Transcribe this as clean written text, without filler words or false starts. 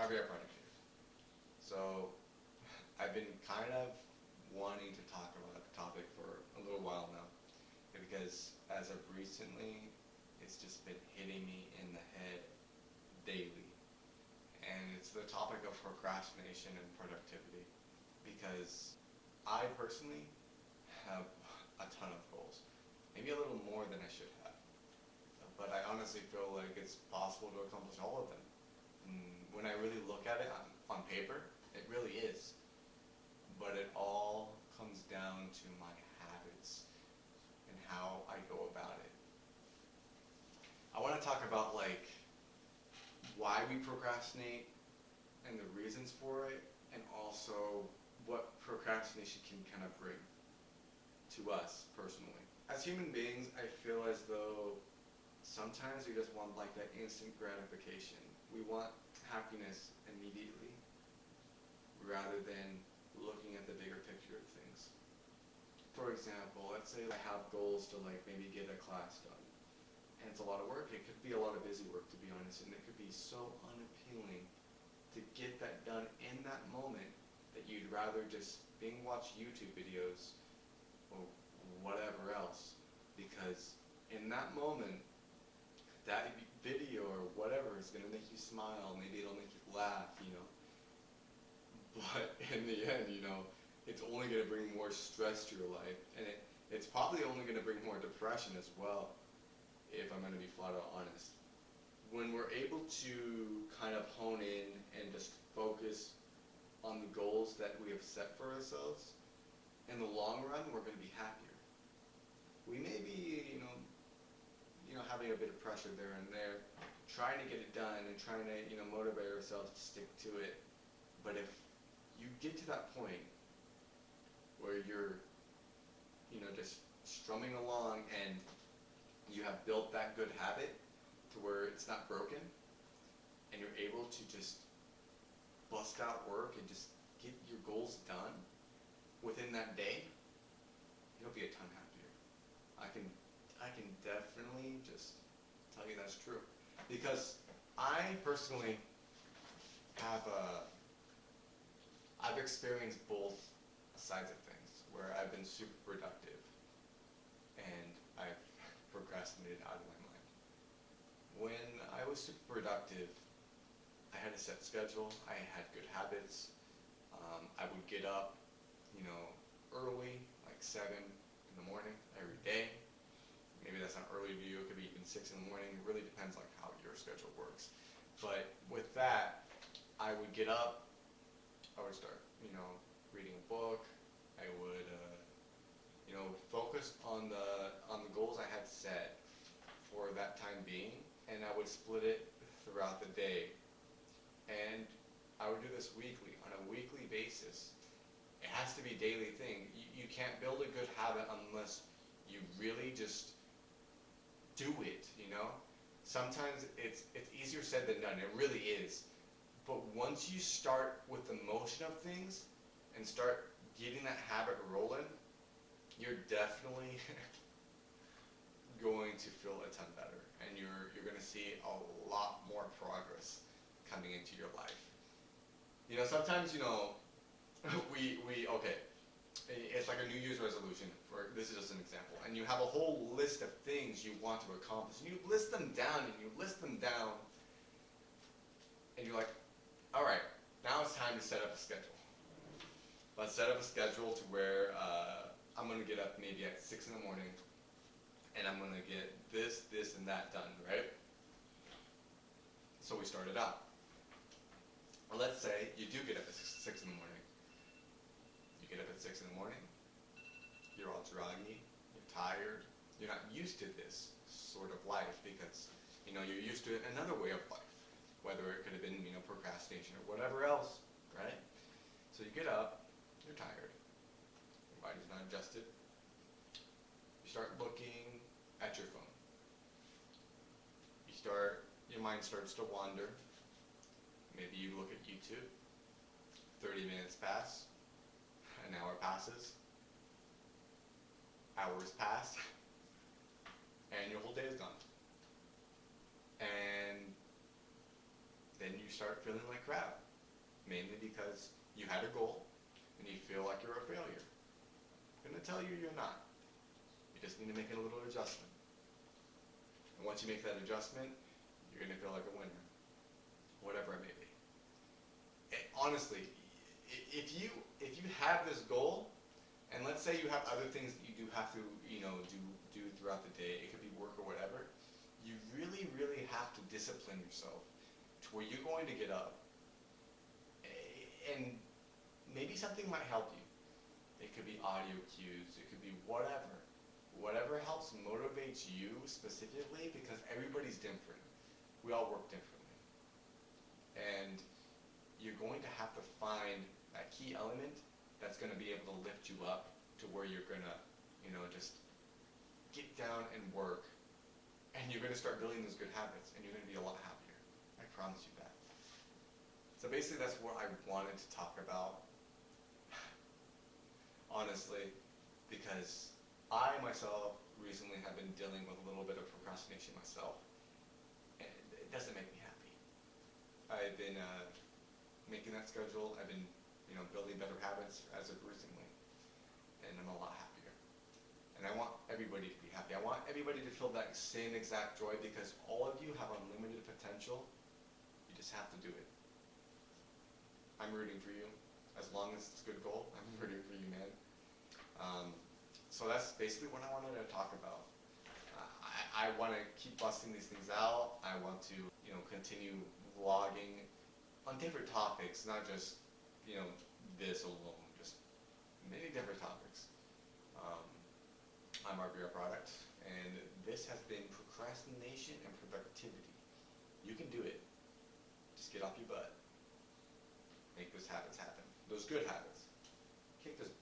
RvR Productivity. So I've been kind of wanting to talk about the topic for a little while now, because as of recently, it's just been hitting me in the head daily. And it's the topic of procrastination and productivity, because I personally have a ton of goals, maybe a little more than I should have, but I honestly feel like it's possible to accomplish all of them. When I really look at it on paper, it really is. But it all comes down to my habits and how I go about it. I want to talk about why we procrastinate and the reasons for it, and also what procrastination can kind of bring to us personally. As human beings, I feel as though sometimes we just want that instant gratification. We want happiness immediately rather than looking at the bigger picture of things. For example, let's say I have goals to maybe get a class done. And it's a lot of work. It could be a lot of busy work, to be honest, and it could be so unappealing to get that done in that moment that you'd rather just binge watch YouTube videos or whatever else, because in that moment, that video or whatever is going to make you smile, maybe it'll make you laugh, but in the end, it's only going to bring more stress to your life, and it's probably only going to bring more depression as well, if I'm going to be flat out honest. When we're able to kind of hone in and just focus on the goals that we have set for ourselves, in the long run, we're going to be happier. We may be, having a bit of pressure there and there, trying to get it done and trying to, motivate ourselves to stick to it. But if you get to that point where you're, just strumming along and you have built that good habit to where it's not broken, and you're able to just bust out work and just get your goals done within that day, you'll be a ton happier. I can definitely just tell you that's true, because I personally I've experienced both sides of things where I've been super productive and I've procrastinated out of my mind. When I was super productive, I had a set schedule, I had good habits. I would get up, early, 7 in the morning every day. Maybe that's not early to you, it could be even 6 in the morning. It really depends how your schedule works. But with that, I would get up, I would start, reading a book. I would, focus on the goals I had set for that time being, and I would split it throughout the day. And I would do this weekly, on a weekly basis. It has to be a daily thing. You can't build a good habit unless you really just do it, Sometimes it's easier said than done, it really is. But once you start with the motion of things and start getting that habit rolling, you're definitely going to feel a ton better, and you're going to see a lot more progress coming into your life. Sometimes, okay, it's like a New Year's resolution, this is just an example, and you have a whole list of things you want to accomplish, and you list them down, and you're like, alright, now it's time to set up a schedule. Let's set up a schedule to where I'm going to get up maybe at 6 in the morning, and I'm going to get this, and that done, right? So we started out. Well, let's say you do get up at 6 in the morning. You get up at 6 in the morning, you're all groggy, you're tired, you're not used to this sort of life because, you're used to another way of life, whether it could have been, procrastination or whatever else, right? So you get up, you're tired, your body's not adjusted, you start looking at your phone. Your mind starts to wander. Maybe you look at YouTube, 30 minutes pass, an hour passes, hours pass, and your whole day is gone. And then you start feeling like crap, mainly because you had a goal and you feel like you're a failure. I'm going to tell you you're not. You just need to make a little adjustment. And once you make that adjustment, you're going to feel like a winner, whatever it may be. Honestly, if you have this goal, and let's say you have other things that you do have to do throughout the day, it could be work or whatever, you really have to discipline yourself to where you're going to get up, and maybe something might help you. It could be audio cues, it could be whatever helps motivates you specifically, because everybody's different. We all work differently, and you're going to have to find that key element that's going to be able to lift you up to where you're going to, just get down and work, and you're going to start building those good habits, and you're going to be a lot happier. I promise you that. So basically that's what I wanted to talk about, honestly, because I myself recently have been dealing with a little bit of procrastination myself, and it doesn't make me happy. I've been making that schedule. I've been, building better habits as of recently, and I'm a lot happier. And I want everybody to be happy. I want everybody to feel that same exact joy, because all of you have unlimited potential. You just have to do it. I'm rooting for you. As long as it's a good goal, I'm rooting for you, man. So that's basically what I wanted to talk about. I want to keep busting these things out. I want to, continue vlogging on different topics, not just, this alone, just many different topics. I'm RvR product, and this has been Procrastination and Productivity. You can do it. Just get off your butt. Make those habits happen. Those good habits. Kick those